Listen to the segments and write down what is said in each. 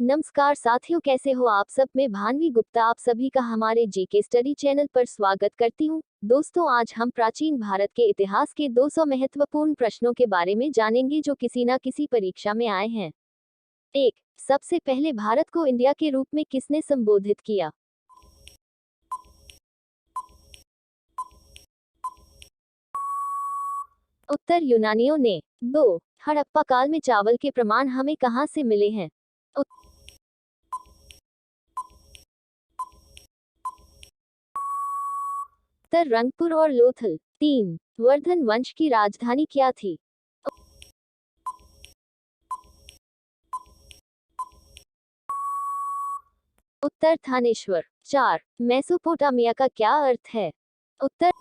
नमस्कार साथियों, कैसे हो आप सब। मैं भानवी गुप्ता आप सभी का हमारे जीके स्टडी चैनल पर स्वागत करती हूँ। दोस्तों, आज हम प्राचीन भारत के इतिहास के 200 महत्वपूर्ण प्रश्नों के बारे में जानेंगे जो किसी न किसी परीक्षा में आए हैं। 1. सबसे पहले भारत को इंडिया के रूप में किसने संबोधित किया? उत्तर यूनानियों ने। 2. हड़प्पा काल में चावल के प्रमाण हमें कहां से मिले हैं? उत्तर रंगपुर और लोथल। 3. वर्धन वंश की राजधानी क्या थी? उत्तर थानेश्वर। 4. मेसोपोटामिया का क्या अर्थ है? उत्तर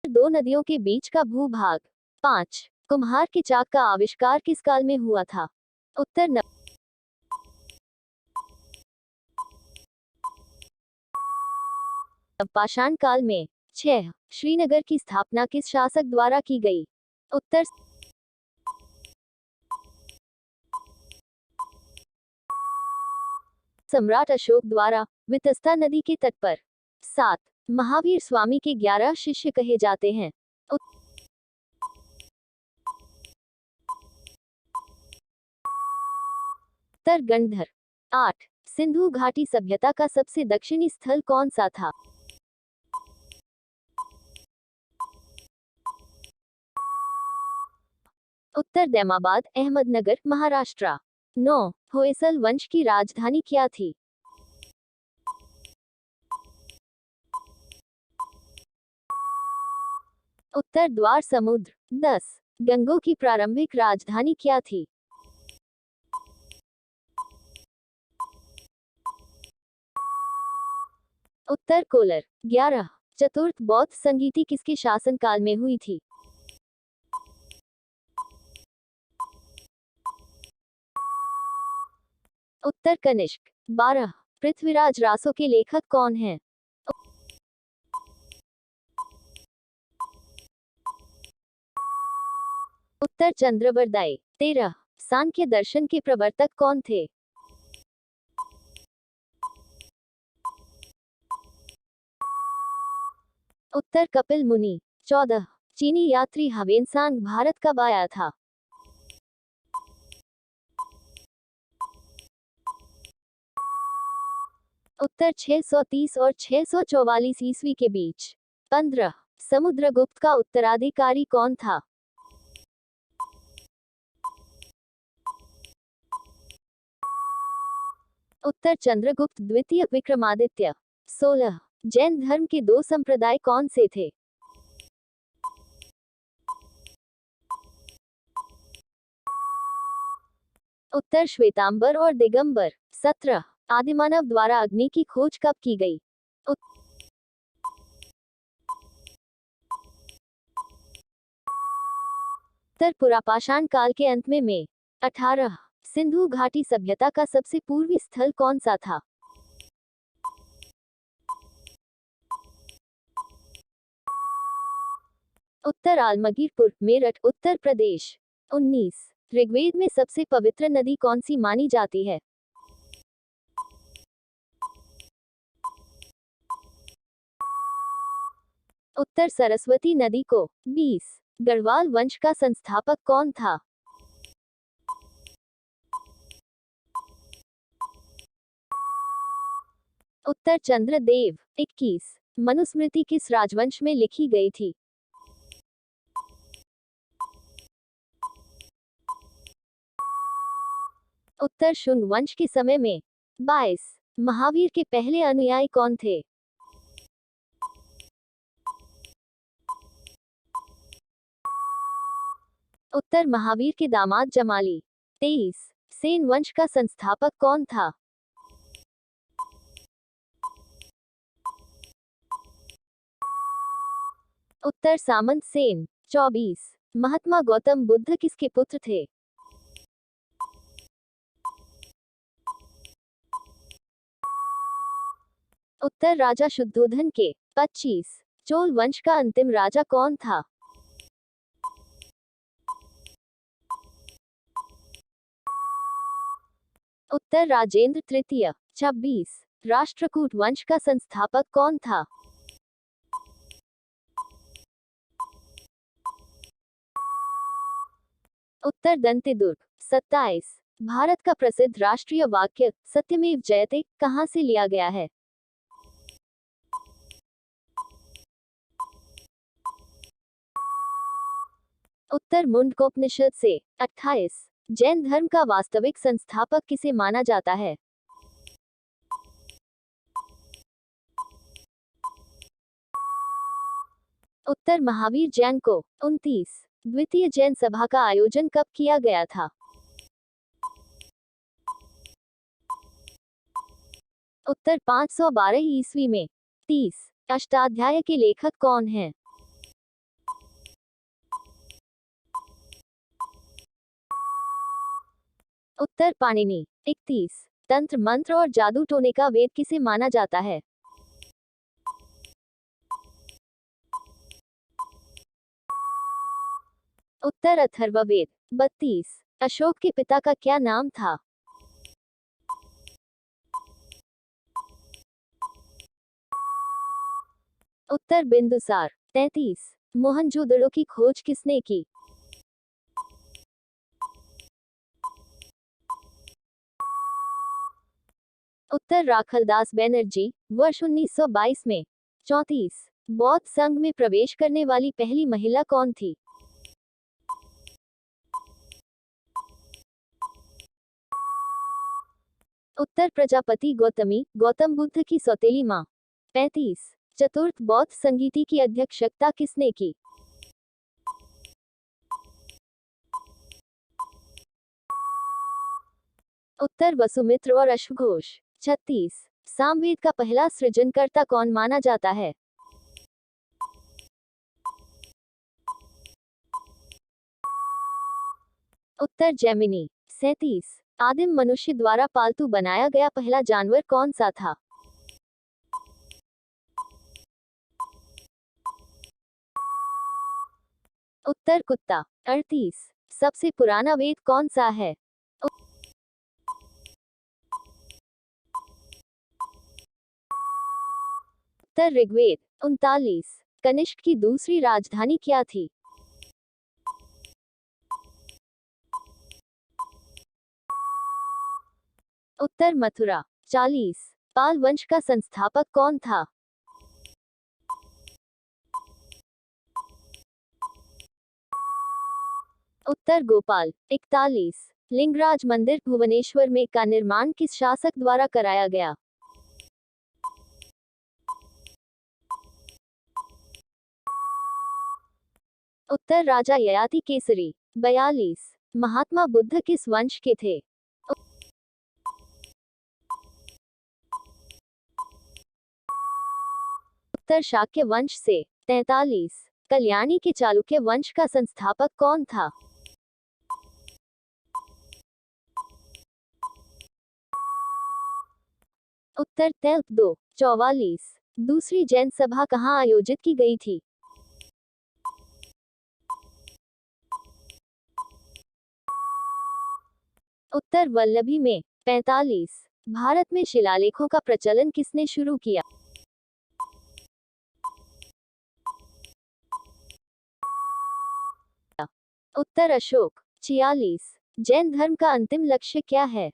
दो नदियों के बीच का भूभाग। 5. कुम्हार के चाक का आविष्कार किस काल में हुआ था? उत्तर नवपाषाण काल में। 6. श्रीनगर की स्थापना किस शासक द्वारा की गई? उत्तर सम्राट अशोक द्वारा। वितस्ता नदी के तट पर। 7. महावीर स्वामी के 11 शिष्य कहे जाते हैं। उत्तर गंधर। 8. सिंधु घाटी सभ्यता का सबसे दक्षिणी स्थल कौन सा था? उत्तर दैमाबाद, अहमदनगर, महाराष्ट्र। 9. होयसल वंश की राजधानी क्या थी? उत्तर द्वार समुद्र। 10. गंगों की प्रारंभिक राजधानी क्या थी? उत्तर कोलर। 11. चतुर्थ बौद्ध संगीति किसके शासनकाल में हुई थी? उत्तर कनिष्क। 12. पृथ्वीराज रासो के लेखक कौन हैं? उत्तर चंद्रवरदाई। 13. सांख्य दर्शन के प्रवर्तक कौन थे? उत्तर कपिल मुनि। 14. चीनी यात्री हवेनसांग भारत कब आया था? उत्तर 630 और 644 ईस्वी के बीच। 15. समुद्रगुप्त का उत्तराधिकारी कौन था? उत्तर चंद्रगुप्त द्वितीय विक्रमादित्य। 16. जैन धर्म के दो संप्रदाय कौन से थे? उत्तर श्वेतांबर और दिगंबर। 17. आदिमानव द्वारा अग्नि की खोज कब की गई? उत्तर पुरापाषाण काल के अंत में। 18. सिंधु घाटी सभ्यता का सबसे पूर्वी स्थल कौन सा था? उत्तर आलमगीरपुर, मेरठ, उत्तर प्रदेश। 19. ऋग्वेद में सबसे पवित्र नदी कौन सी मानी जाती है? उत्तर सरस्वती नदी को। 20. गढ़वाल वंश का संस्थापक कौन था? उत्तर चंद्रदेव। 21. मनुस्मृति किस राजवंश में लिखी गई थी? उत्तर शुंग वंश के समय में। 22. महावीर के पहले अनुयायी कौन थे? उत्तर महावीर के दामाद जमाली। 23. सेन वंश का संस्थापक कौन था? उत्तर सामंत सेन। 24. महात्मा गौतम बुद्ध किसके पुत्र थे? उत्तर राजा शुद्धोधन के। 25. चोल वंश का अंतिम राजा कौन था? उत्तर राजेंद्र तृतीय। 26 राष्ट्रकूट वंश का संस्थापक कौन था? उत्तर दंतेदुर्ग। 27 भारत का प्रसिद्ध राष्ट्रीय वाक्य सत्यमेव जयते कहाँ से लिया गया है? उत्तर मुंडकोपनिषद से। 28 जैन धर्म का वास्तविक संस्थापक किसे माना जाता है? उत्तर महावीर जैन को। 29 द्वितीय जैन सभा का आयोजन कब किया गया था? उत्तर 512 ईस्वी में। 30 अष्टाध्याय के लेखक कौन हैं? उत्तर पाणिनि। 31 तंत्र मंत्र और जादू टोने का वेद किसे माना जाता है? उत्तर अथर्ववेद। 32 अशोक के पिता का क्या नाम था? उत्तर बिंदुसार। 33 मोहनजोदड़ो की खोज किसने की? उत्तर राखलदास बनर्जी। वर्ष 1922 में। 34 बौद्ध संघ में प्रवेश करने वाली पहली महिला कौन थी? उत्तर प्रजापति गौतमी, गौतम बुद्ध की सौतेली माँ। 35 चतुर्थ बौद्ध संगीति की अध्यक्षता किसने की? उत्तर वसुमित्र और अश्वघोष। 36 सामवेद का पहला सृजनकर्ता कौन माना जाता है? उत्तर जैमिनी। 37 आदिम मनुष्य द्वारा पालतू बनाया गया पहला जानवर कौन सा था? उत्तर कुत्ता। 38 सबसे पुराना वेद कौन सा है? उत्तर ऋग्वेद। 39 कनिष्क की दूसरी राजधानी क्या थी? उत्तर मथुरा। 40 पाल वंश का संस्थापक कौन था? उत्तर गोपाल। 41 लिंगराज मंदिर भुवनेश्वर में का निर्माण किस शासक द्वारा कराया गया? उत्तर राजा ययाति केसरी। 42 महात्मा बुद्ध किस वंश के थे? उत्तर शाक्य वंश से। 43 कल्याणी के चालुक्य वंश का संस्थापक कौन था? उत्तर तेल्प 2। 44 दूसरी जैन सभा कहाँ आयोजित की गई थी? उत्तर वल्लभी में। 45 भारत में शिलालेखों का प्रचलन किसने शुरू किया? उत्तर अशोक। 46 जैन धर्म का अंतिम लक्ष्य क्या है?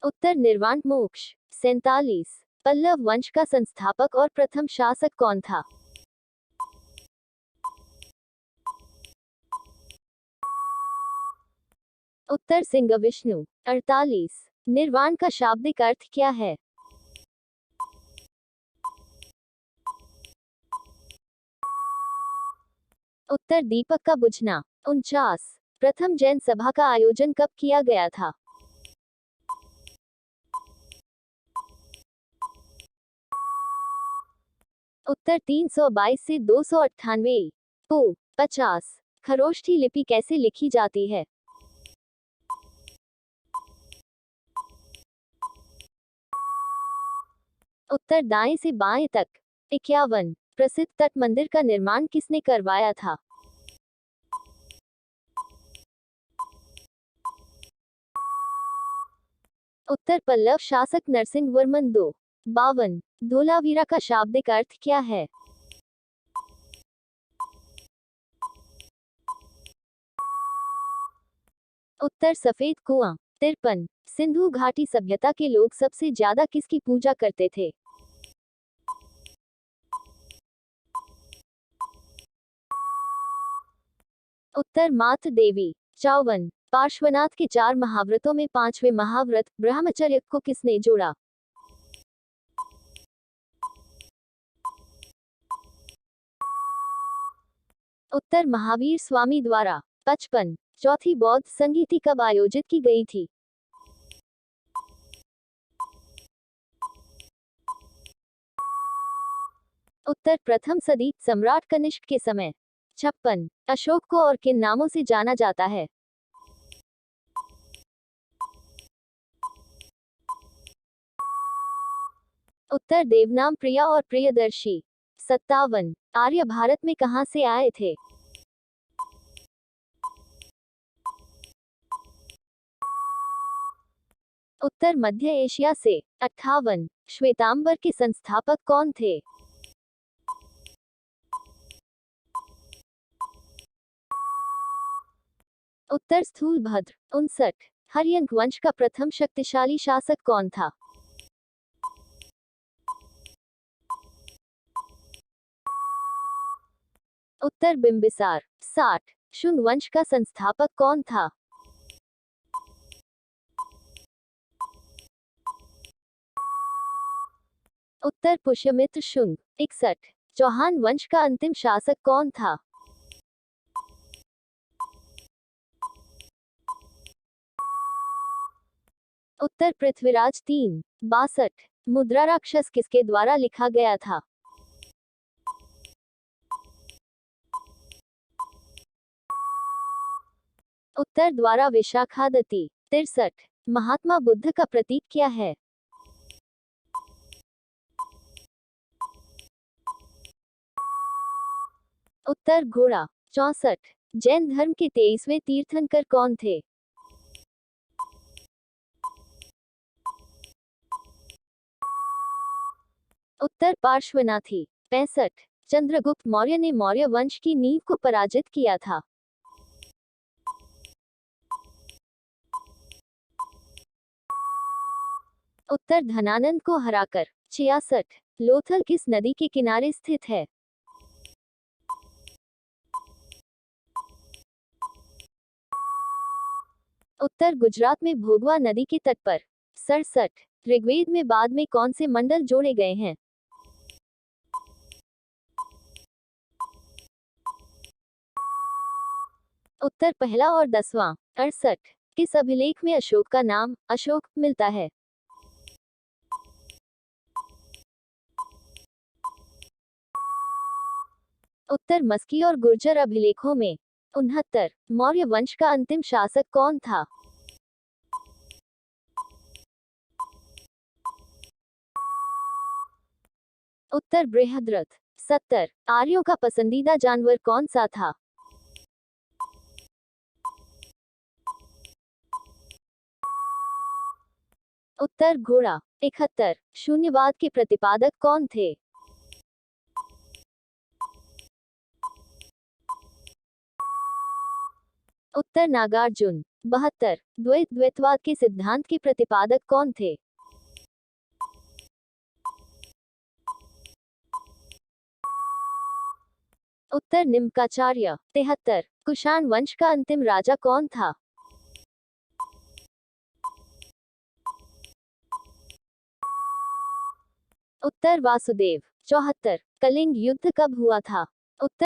उत्तर निर्वाण मोक्ष। 47 पल्लव वंश का संस्थापक और प्रथम शासक कौन था? उत्तर सिंह विष्णु। 48 निर्वाण का शाब्दिक अर्थ क्या है? उत्तर दीपक का बुझना। 49 प्रथम जैन सभा का आयोजन कब किया गया था? उत्तर 322 से 298 ओ 50 खरोष्ठी लिपि कैसे लिखी जाती है? उत्तर दाएं से बाएं तक। 51 प्रसिद्ध तट मंदिर का निर्माण किसने करवाया था? उत्तर पल्लव शासक नरसिंह वर्मन 2। 52। धोलावीरा का शाब्दिक अर्थ क्या है? उत्तर सफेद कुआं। 53। सिंधु घाटी सभ्यता के लोग सबसे ज्यादा किसकी पूजा करते थे? उत्तर मात देवी। 54। पार्श्वनाथ के 4 महाव्रतों में 5वें महाव्रत ब्रह्मचर्य को किसने जोड़ा? उत्तर महावीर स्वामी द्वारा। 55। चौथी बौद्ध संगीति कब आयोजित की गई थी? उत्तर प्रथम सदी सम्राट कनिष्क के समय। 56। अशोक को और किन नामों से जाना जाता है? उत्तर देवनाम प्रिया और प्रियदर्शी। 57। आर्य भारत में कहां से आए थे? उत्तर मध्य एशिया से। 58। श्वेतांबर के संस्थापक कौन थे? उत्तर स्थूलभद्र। 59। हर्यंक वंश का प्रथम शक्तिशाली शासक कौन था? उत्तर बिंबिसार। 60। शुंग वंश का संस्थापक कौन था? उत्तर पुष्यमित्र शुंग। 61। चौहान वंश का अंतिम शासक कौन था? उत्तर पृथ्वीराज 3। 62। मुद्रा राक्षस किसके द्वारा लिखा गया था? उत्तर द्वारा विशाखादत्ती। 63। महात्मा बुद्ध का प्रतीक क्या है? उत्तर घोड़ा। 64। जैन धर्म के 23वें तीर्थंकर कौन थे? उत्तर पार्श्वनाथी। 65। चंद्रगुप्त मौर्य ने मौर्य वंश की नींव को पराजित किया था। उत्तर धनानंद को हराकर। 66। लोथल किस नदी के किनारे स्थित है? उत्तर गुजरात में भोगवा नदी के तट पर। 67। ऋग्वेद में बाद में कौन से मंडल जोड़े गए हैं? उत्तर पहला और 10वां। 68। किस अभिलेख में अशोक का नाम अशोक मिलता है? उत्तर मस्की और गुर्जर अभिलेखों में। 69। मौर्य वंश का अंतिम शासक कौन था? उत्तर बृहद्रथ। 70। आर्यों का पसंदीदा जानवर कौन सा था? उत्तर घोड़ा। 71। शून्यवाद के प्रतिपादक कौन थे? उत्तर नागार्जुन। 72। द्वैतवाद के सिद्धांत के प्रतिपादक कौन थे? उत्तर निम्काचार्य। 73। कुषाण वंश का अंतिम राजा कौन था? उत्तर वासुदेव। 74। कलिंग युद्ध कब हुआ था? उत्तर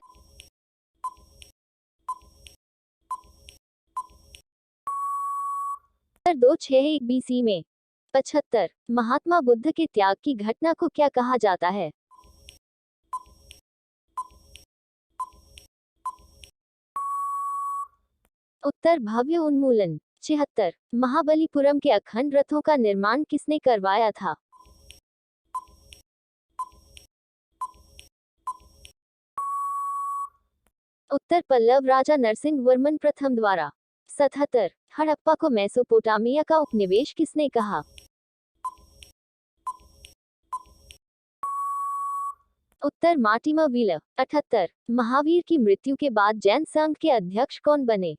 261 बीसी में। 75। महात्मा बुद्ध के त्याग की घटना को क्या कहा जाता है? उत्तर भव्य उन्मूलन। 76। महाबलीपुरम के अखंड रथों का निर्माण किसने करवाया था? उत्तर पल्लव राजा नरसिंह वर्मन प्रथम द्वारा। 77। हड़प्पा को मेसोपोटामिया का उपनिवेश किसने कहा? उत्तर मार्टिमर व्हीलर। 78। महावीर की मृत्यु के बाद जैन संघ के अध्यक्ष कौन बने?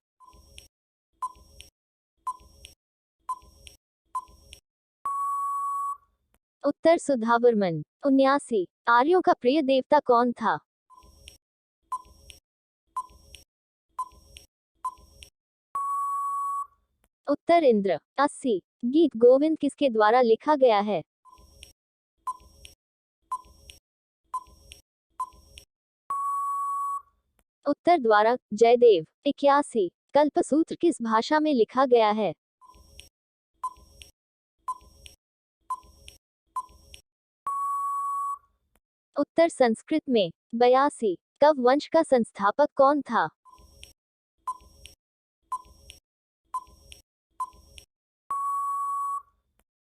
उत्तर सुधावर्मन। 79। आर्यों का प्रिय देवता कौन था? उत्तर इंद्र। 80। गीत गोविंद किसके द्वारा लिखा गया है? उत्तर द्वारा जयदेव। 81। कल्पसूत्र किस भाषा में लिखा गया है? उत्तर संस्कृत में। 82। कव वंश का संस्थापक कौन था?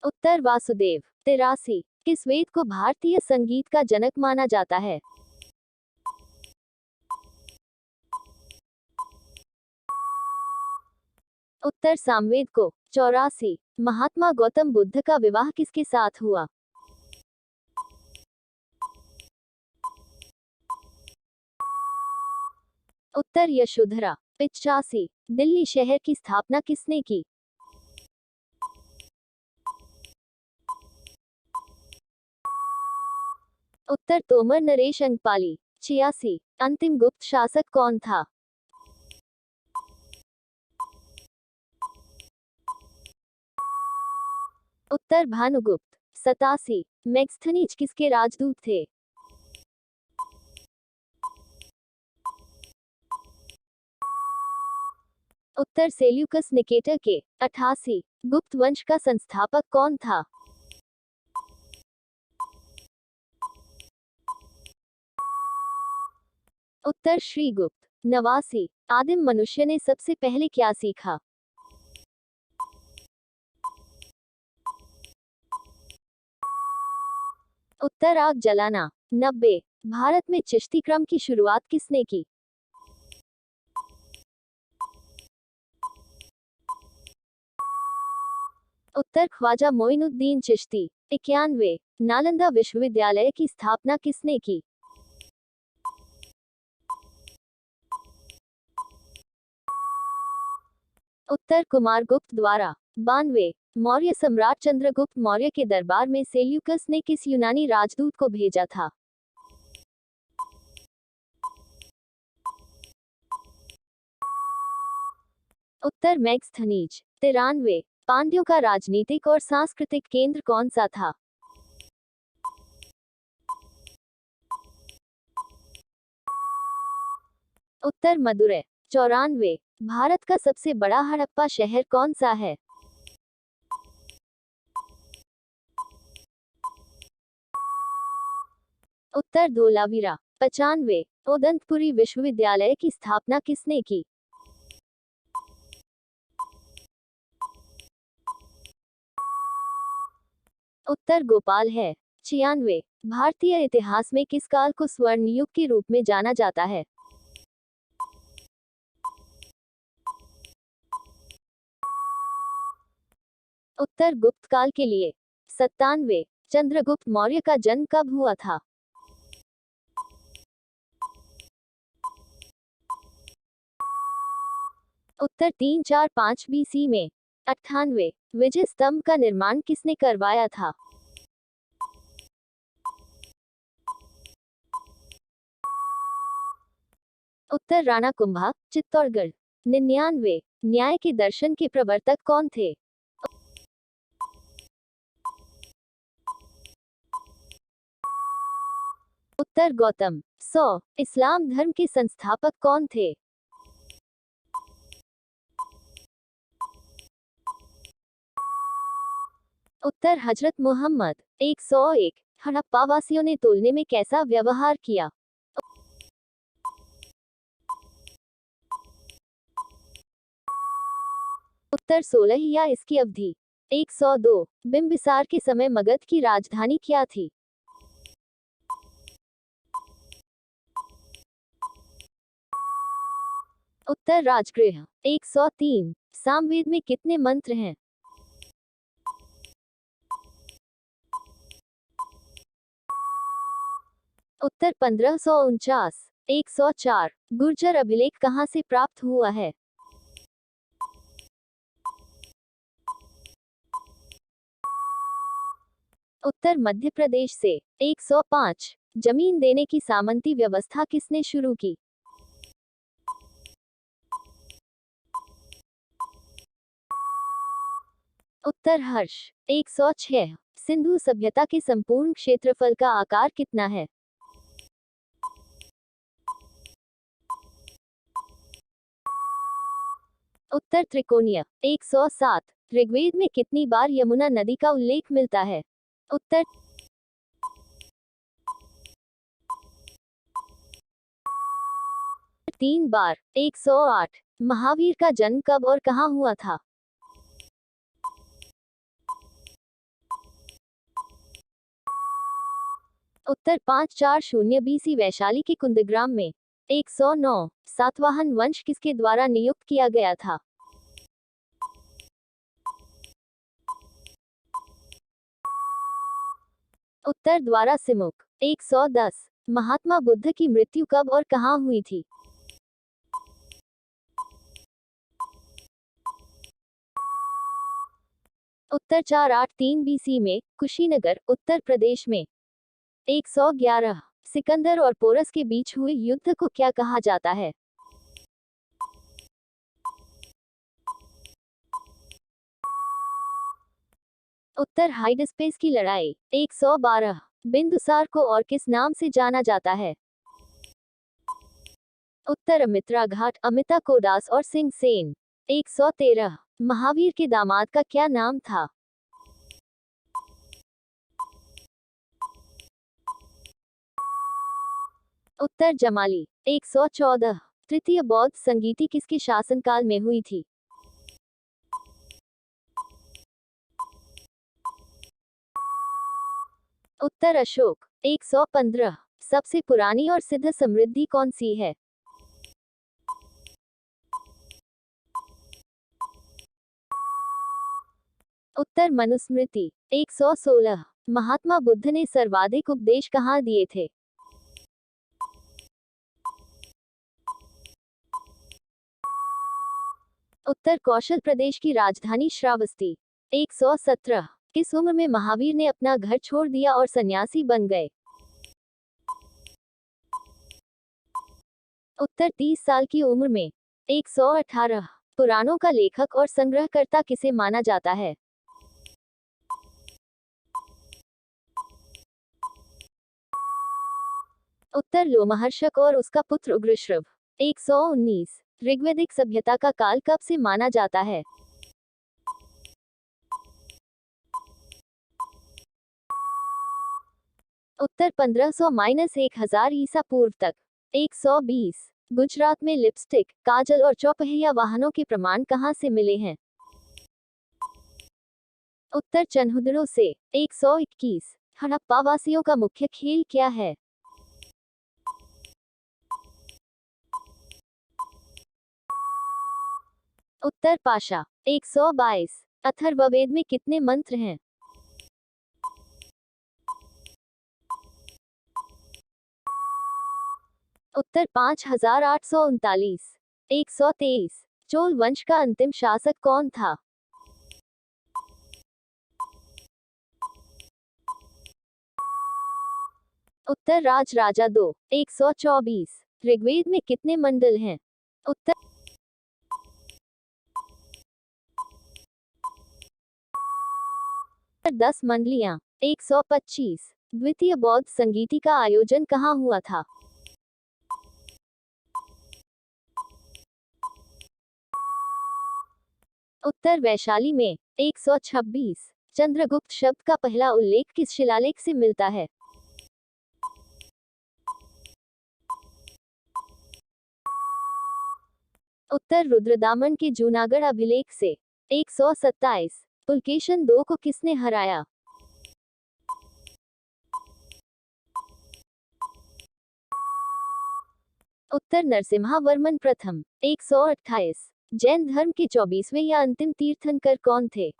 उत्तर वासुदेव। 83। किस वेद को भारतीय संगीत का जनक माना जाता है? उत्तर सामवेद को। 84। महात्मा गौतम बुद्ध का विवाह किसके साथ हुआ? उत्तर यशोधरा। 85। दिल्ली शहर की स्थापना किसने की? उत्तर तोमर नरेश अंकपाली। 86। अंतिम गुप्त शासक कौन था? उत्तर भानुगुप्त। 87। मेगस्थनीज किसके राजदूत थे? उत्तर सेल्यूकस निकेटर के। 88। गुप्त वंश का संस्थापक कौन था? उत्तर श्रीगुप्त। 89। आदिम मनुष्य ने सबसे पहले क्या सीखा? उत्तर आग जलाना। 90। भारत में चिश्ती क्रम की शुरुआत किसने की? उत्तर ख्वाजा मोइनुद्दीन चिश्ती। 91। नालंदा विश्वविद्यालय की स्थापना किसने की? उत्तर कुमारगुप्त द्वारा। 92। मौर्य सम्राट चंद्रगुप्त मौर्य के दरबार में सेल्यूकस ने किस यूनानी राजदूत को भेजा था? उत्तर मेगस्थनीज। 93। पांड्यों का राजनीतिक और सांस्कृतिक केंद्र कौन सा था? उत्तर मदुरै। 94। भारत का सबसे बड़ा हड़प्पा शहर कौन सा है? उत्तर धोलावीरा। 95। उदंतपुरी विश्वविद्यालय की स्थापना किसने की? उत्तर गोपाल है। 96। भारतीय इतिहास में किस काल को स्वर्ण युग के रूप में जाना जाता है? उत्तर गुप्त काल के लिए। 97। चंद्रगुप्त मौर्य का जन्म कब हुआ था? उत्तर 345 BC में। 98। विजय स्तंभ का निर्माण किसने करवाया था? उत्तर राणा कुंभा, चित्तौड़गढ़। 99। न्याय के दर्शन के प्रवर्तक कौन थे? उत्तर गौतम। 100। इस्लाम धर्म के संस्थापक कौन थे? उत्तर हजरत मोहम्मद। 101। हड़प्पा वासियों ने तोलने में कैसा व्यवहार किया? उत्तर 16 या इसकी अवधि। 102। बिंबिसार के समय मगध की राजधानी क्या थी? उत्तर राजगृह। 103। सामवेद में कितने मंत्र हैं? उत्तर 1549। 104। गुर्जर अभिलेख कहाँ से प्राप्त हुआ है? उत्तर मध्य प्रदेश से। 105। जमीन देने की सामंती व्यवस्था किसने शुरू की? उत्तर हर्ष। 106। सिंधु सभ्यता के संपूर्ण क्षेत्रफल का आकार कितना है? उत्तर त्रिकोणीय। 107। ऋग्वेद में कितनी बार यमुना नदी का उल्लेख मिलता है? उत्तर 3 बार। 108। महावीर का जन्म कब और कहाँ हुआ था? उत्तर 540 BC वैशाली के कुंदग्राम में। 109। सातवाहन वंश किसके द्वारा नियुक्त किया गया था? उत्तर द्वारा सिमुक। 110। महात्मा बुद्ध की मृत्यु कब और कहाँ हुई थी? उत्तर 483 BC में, कुशीनगर, उत्तर प्रदेश में। 111। सिकंदर और पोरस के बीच हुए युद्ध को क्या कहा जाता है? उत्तर हाइडस्पेस की लड़ाई। 112। बिंदुसार को और किस नाम से जाना जाता है? उत्तर अमित्रा घाट, अमिता कोदास और सिंह सेन। 113। महावीर के दामाद का क्या नाम था? उत्तर जमाली। 114। तृतीय बौद्ध संगीति किसके शासनकाल में हुई थी? उत्तर अशोक। 115। सबसे पुरानी और सिद्ध समृद्धि कौन सी है? उत्तर मनुस्मृति। 116। महात्मा बुद्ध ने सर्वाधिक उपदेश कहाँ दिए थे? उत्तर कौशल प्रदेश की राजधानी श्रावस्ती। 117। किस उम्र में महावीर ने अपना घर छोड़ दिया और सन्यासी बन गए? उत्तर 30 साल की उम्र में। 118। पुराणों का लेखक और संग्रहकर्ता किसे माना जाता है? उत्तर लोमहर्षक और उसका पुत्र उग्रश्रव। 119। ऋग्वैदिक सभ्यता का काल कब से माना जाता है? उत्तर 1500-1000 ईसा पूर्व तक। 120। गुजरात में लिपस्टिक, काजल और चौपहिया वाहनों के प्रमाण कहाँ से मिले हैं? उत्तर चन्हुदड़ों से। 121। हड़प्पा वासियों का मुख्य खेल क्या है? उत्तर पाशा। 122। अथर्ववेद में कितने मंत्र हैं? उत्तर 5839। 123। चोल वंश का अंतिम शासक कौन था? उत्तर राज राजा 2। 124। ऋग्वेद में कितने मंडल हैं? उत्तर 10 मंडलियां। 125। द्वितीय बौद्ध संगीति का आयोजन कहाँ हुआ था? उत्तर वैशाली में। 126। चंद्रगुप्त शब्द का पहला उल्लेख किस शिलालेख से मिलता है? उत्तर रुद्रदामन के जूनागढ़ अभिलेख से। 127। पुलकेशन II को किसने हराया? उत्तर नरसिम्हा वर्मन प्रथम 128। जैन धर्म के 24वें या अंतिम तीर्थंकर कौन थे?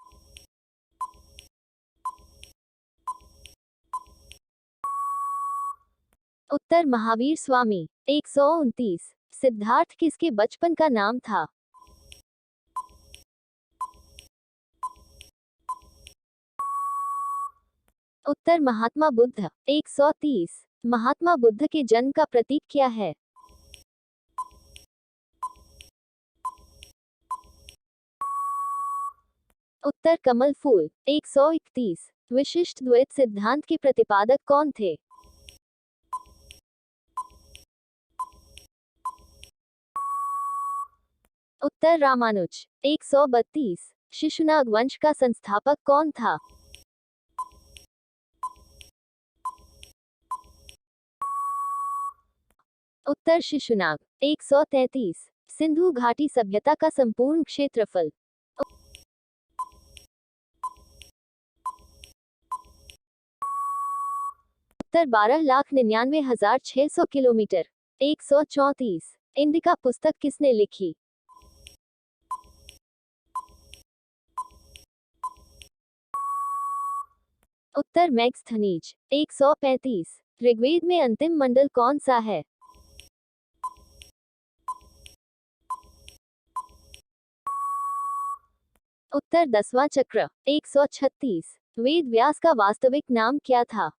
उत्तर महावीर स्वामी 129। सिद्धार्थ किसके बचपन का नाम था? उत्तर महात्मा बुद्ध 130। महात्मा बुद्ध के जन्म का प्रतीक क्या है? उत्तर कमल फूल 131। विशिष्ट द्वैत सिद्धांत के प्रतिपादक कौन थे? उत्तर रामानुज 132। शिशुनाग वंश का संस्थापक कौन था? उत्तर शिशुनाग 133। सिंधु घाटी सभ्यता का संपूर्ण क्षेत्रफल? उत्तर 12,99,600 किलोमीटर 134। इंडिका पुस्तक किसने लिखी? उत्तर मैग्स्थनीज 135। ऋग्वेद में अंतिम मंडल कौन सा है? उत्तर 10वां चक्र 136। वेद व्यास का वास्तविक नाम क्या था?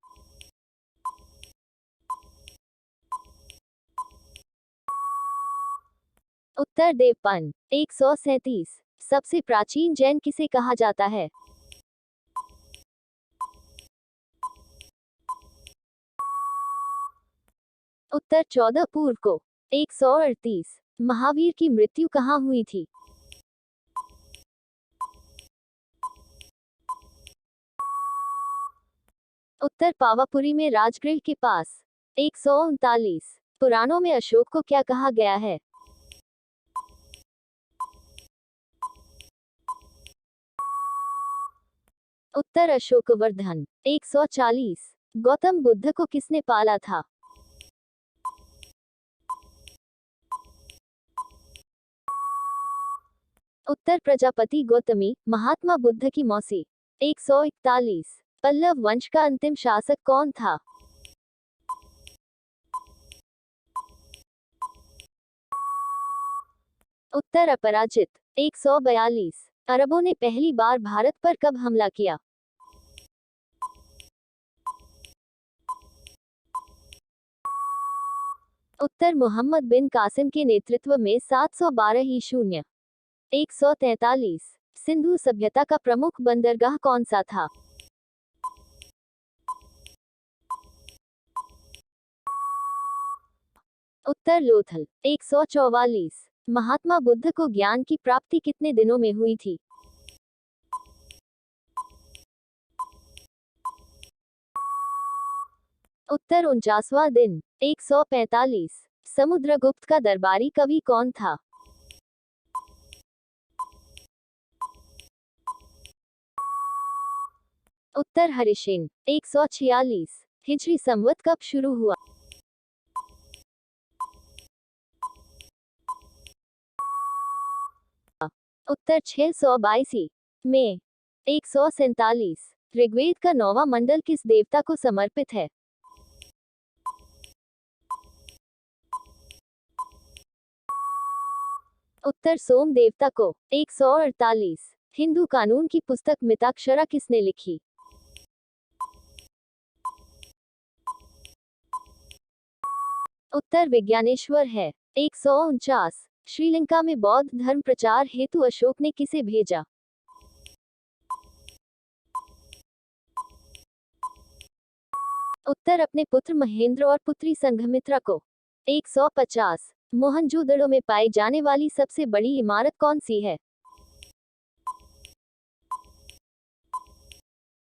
उत्तर देवपन 137। सबसे प्राचीन जैन किसे कहा जाता है? उत्तर 14 पूर्व को 138। महावीर की मृत्यु कहाँ हुई थी? उत्तर पावापुरी में राजगृह के पास 139। पुराणों में अशोक को क्या कहा गया है? उत्तर अशोकवर्धन 140। गौतम बुद्ध को किसने पाला था? उत्तर प्रजापति गौतमी महात्मा बुद्ध की मौसी 141। पल्लव वंश का अंतिम शासक कौन था? उत्तर अपराजित 142। अरबों ने पहली बार भारत पर कब हमला किया? उत्तर मोहम्मद बिन कासिम के नेतृत्व में 712 ईशून्य 143। सिंधु सभ्यता का प्रमुख बंदरगाह कौन सा था? उत्तर लोथल 144। महात्मा बुद्ध को ज्ञान की प्राप्ति कितने दिनों में हुई थी? उत्तर 49वां दिन 145। समुद्रगुप्त का दरबारी कवि कौन था? उत्तर हरिशेन 146। हिजरी संवत कब शुरू हुआ? उत्तर 622 में 147। ऋग्वेद का 9वां मंडल किस देवता को समर्पित है? उत्तर सोम देवता को 148। हिंदू कानून की पुस्तक मिताक्षरा किसने लिखी? उत्तर विज्ञानेश्वर है 149। श्रीलंका में बौद्ध धर्म प्रचार हेतु अशोक ने किसे भेजा? उत्तर अपने पुत्र महेंद्र और पुत्री संघमित्रा को 150। मोहनजोदड़ो में पाई जाने वाली सबसे बड़ी इमारत कौन सी है?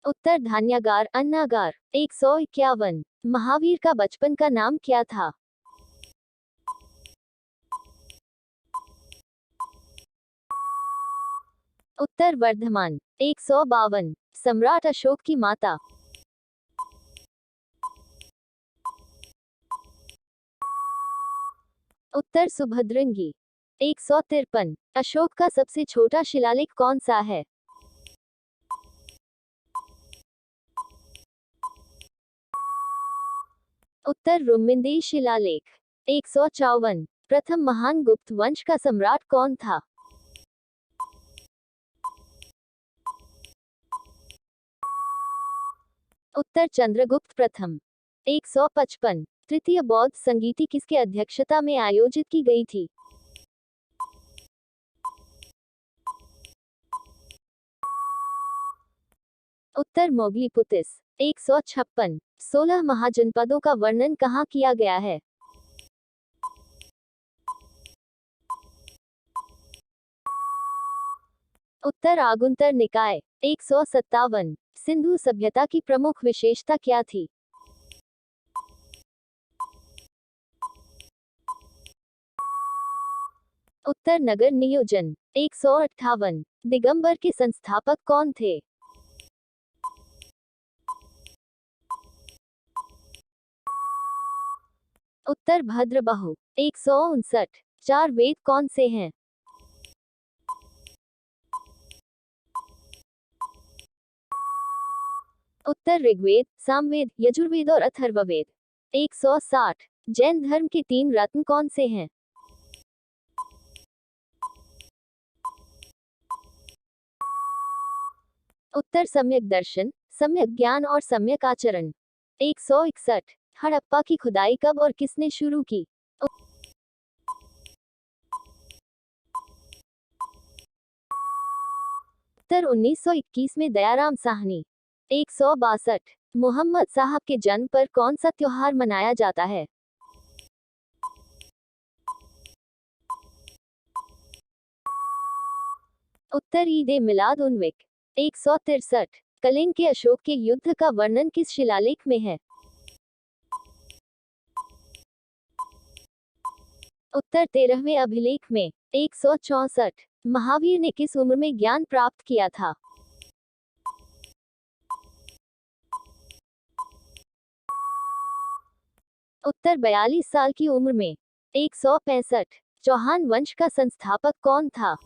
उत्तर धान्यागार अन्नागार 151। महावीर का बचपन का नाम क्या था? उत्तर वर्धमान 152। सम्राट अशोक की माता? उत्तर सुभद्रंगी। 153। अशोक का सबसे छोटा शिलालेख कौन सा है? उत्तर रुम्मिंदी शिलालेख। 154। प्रथम महान गुप्त वंश का सम्राट कौन था? उत्तर चंद्रगुप्त प्रथम। 155। तृतीय बौद्ध संगीति किसके अध्यक्षता में आयोजित की गई थी? उत्तर मोगलीपुतिस। 156। 16 महाजनपदों का वर्णन कहाँ किया गया है? उत्तर आगुन्तर निकाय। 157। सिंधु सभ्यता की प्रमुख विशेषता क्या थी? उत्तर नगर नियोजन। 158। दिगंबर के संस्थापक कौन थे? उत्तर भद्रबाहु। 159। चार वेद कौन से हैं? उत्तर ऋग्वेद, सामवेद, यजुर्वेद और अथर्ववेद। 160। जैन धर्म के तीन रत्न कौन से हैं? उत्तर सम्यक दर्शन, सम्यक ज्ञान और सम्यक आचरण। 161। हड़प्पा की खुदाई कब और किसने शुरू की? उत्तर 1921 में दयाराम साहनी। 162। मोहम्मद साहब के जन्म पर कौन सा त्योहार मनाया जाता है? उत्तर ईद ए मिलाद उन नबी। 163। कलिंग के अशोक के युद्ध का वर्णन किस शिलालेख में है? उत्तर 13वें अभिलेख में। 164। महावीर ने किस उम्र में ज्ञान प्राप्त किया था? उत्तर 42 साल की उम्र में। 165। चौहान वंश का संस्थापक कौन था?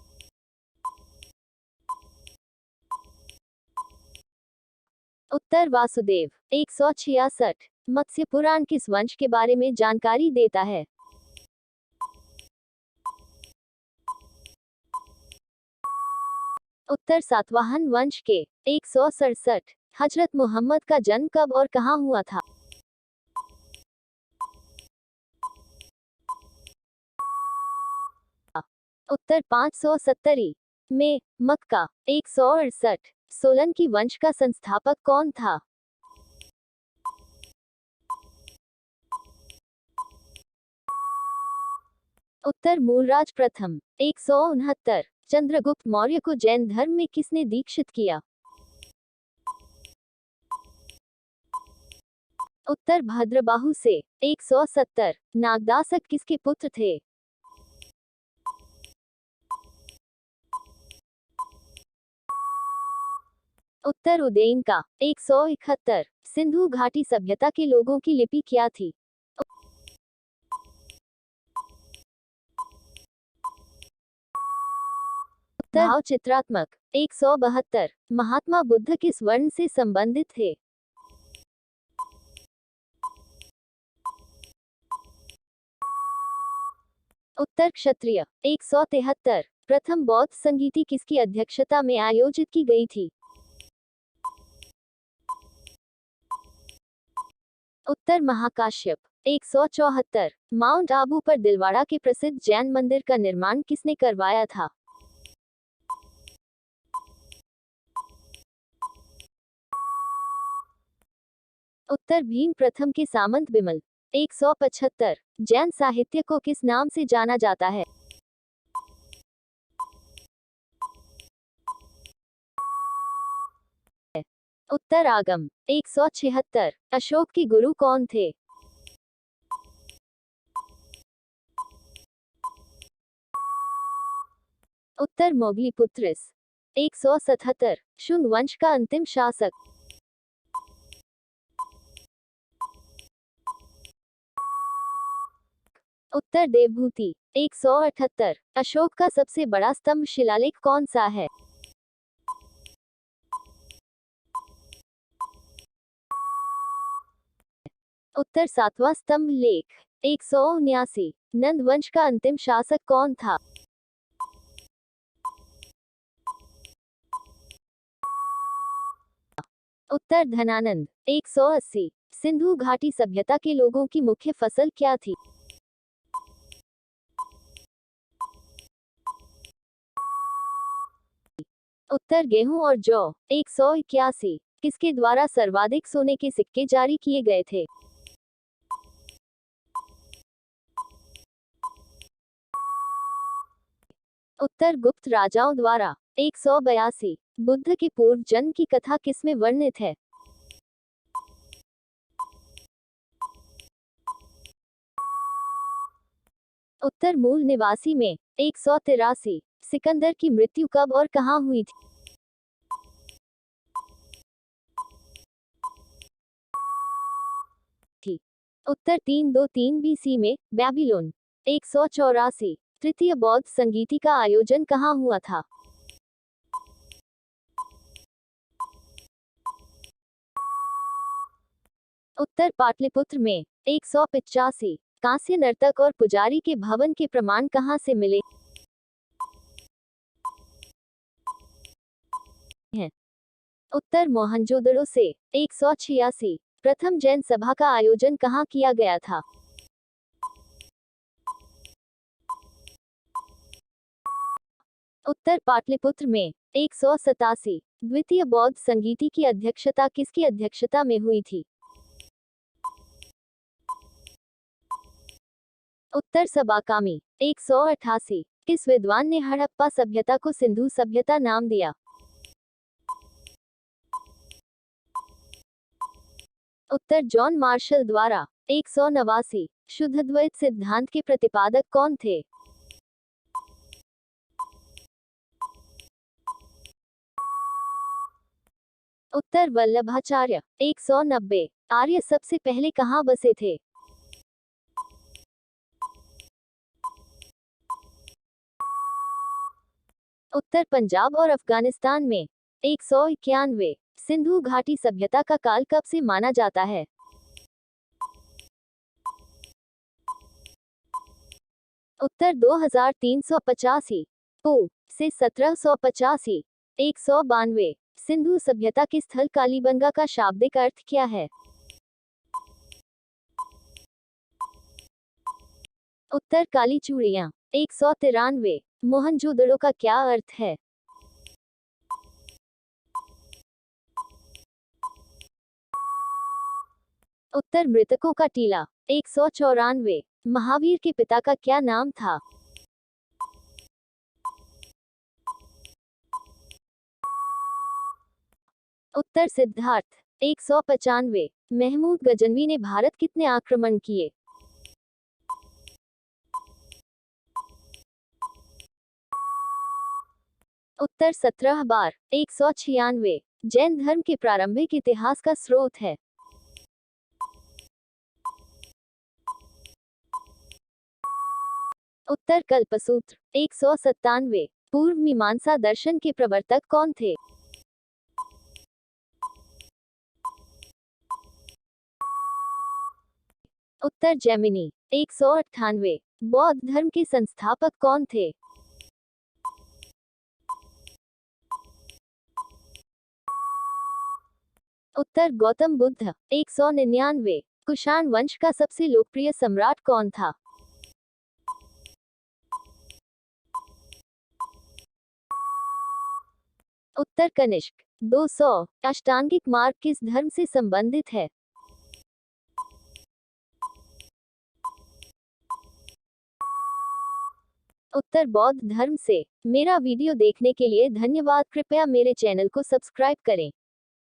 उत्तर वासुदेव। 166। मत्स्य पुराण किस वंश के बारे में जानकारी देता है? उत्तर सातवाहन वंश के। 167। हजरत मोहम्मद का जन्म कब और कहाँ हुआ था? उत्तर 570 में मक्का। 168। सोलंकी वंश का संस्थापक कौन था? उत्तर मूलराज प्रथम। 169। चंद्रगुप्त मौर्य को जैन धर्म में किसने दीक्षित किया? उत्तर भद्रबाहु से। 170। नागदासक किसके पुत्र थे? उत्तर उदयन का। 171। सिंधु घाटी सभ्यता के लोगों की लिपि क्या थी? उत्तर भाव चित्रात्मक। 172। महात्मा बुद्ध किस वर्ण से संबंधित थे? उत्तर क्षत्रिय। 173। प्रथम बौद्ध संगीति किसकी अध्यक्षता में आयोजित की गई थी? उत्तर महाकाश्यप। 174। माउंट आबू पर दिलवाड़ा के प्रसिद्ध जैन मंदिर का निर्माण किसने करवाया था? उत्तर भीम प्रथम के सामंत बिमल। 175। जैन साहित्य को किस नाम से जाना जाता है? उत्तर आगम। 176। अशोक के गुरु कौन थे? उत्तर मोगलीपुत्रस। 177। शुंग वंश का अंतिम शासक? उत्तर देवभूति। 178। अशोक का सबसे बड़ा स्तंभ शिलालेख कौन सा है? उत्तर सातवां स्तंभ लेख। 179। नंद वंश का अंतिम शासक कौन था? उत्तर धनानंद। 180। सिंधु घाटी सभ्यता के लोगों की मुख्य फसल क्या थी? उत्तर गेहूं और जौ। 181। किसके द्वारा सर्वाधिक सोने के सिक्के जारी किए गए थे? उत्तर गुप्त राजाओं द्वारा। 182। बुद्ध के पूर्व जन्म की कथा किसमें वर्णित है? उत्तर मूल निवासी में। 183। सिकंदर की मृत्यु कब और कहाँ हुई थी? उत्तर 323 बीसी में, बैबीलोन। 184। तृतीय बौद्ध संगीति का आयोजन कहाँ हुआ था? उत्तर पाटलिपुत्र में। 185। कांस्य नर्तक और पुजारी के भवन के प्रमाण कहाँ से मिले हैं? उत्तर मोहनजोदड़ो से। 186। प्रथम जैन सभा का आयोजन कहाँ किया गया था? उत्तर पाटलिपुत्र में। 187। द्वितीय बौद्ध संगीति की अध्यक्षता किसकी अध्यक्षता में हुई थी? उत्तर सबाकामी। 188। किस विद्वान ने हड़प्पा सभ्यता को सिंधु सभ्यता नाम दिया? उत्तर जॉन मार्शल द्वारा। 189। शुद्धद्वैत सिद्धांत के प्रतिपादक कौन थे? उत्तर वल्लभाचार्य। 190। आर्य सबसे पहले कहाँ बसे थे? उत्तर पंजाब और अफगानिस्तान में। 191। सिंधु घाटी सभ्यता का काल कब से माना जाता है? उत्तर 2385 पू से 1785। 192। सिंधु सभ्यता के स्थल कालीबंगा का शाब्दिक अर्थ क्या है? उत्तर काली चूड़ियां। 193। मोहनजोदड़ो का क्या अर्थ है? उत्तर मृतकों का टीला। 194। महावीर के पिता का क्या नाम था? उत्तर सिद्धार्थ। 195। महमूद गजनवी ने भारत कितने आक्रमण किए? उत्तर 17 बार। 196। जैन धर्म के प्रारंभिक इतिहास का स्रोत है? उत्तर कल्पसूत्र। 197। पूर्व मीमांसा दर्शन के प्रवर्तक कौन थे? उत्तर जैमिनी। 198। बौद्ध धर्म के संस्थापक कौन थे? उत्तर गौतम बुद्ध। 199। कुषाण वंश का सबसे लोकप्रिय सम्राट कौन था? उत्तर कनिष्क। 200। अष्टांगिक मार्ग किस धर्म से संबंधित है? उत्तर बौद्ध धर्म से। मेरा वीडियो देखने के लिए धन्यवाद। कृपया मेरे चैनल को सब्सक्राइब करें।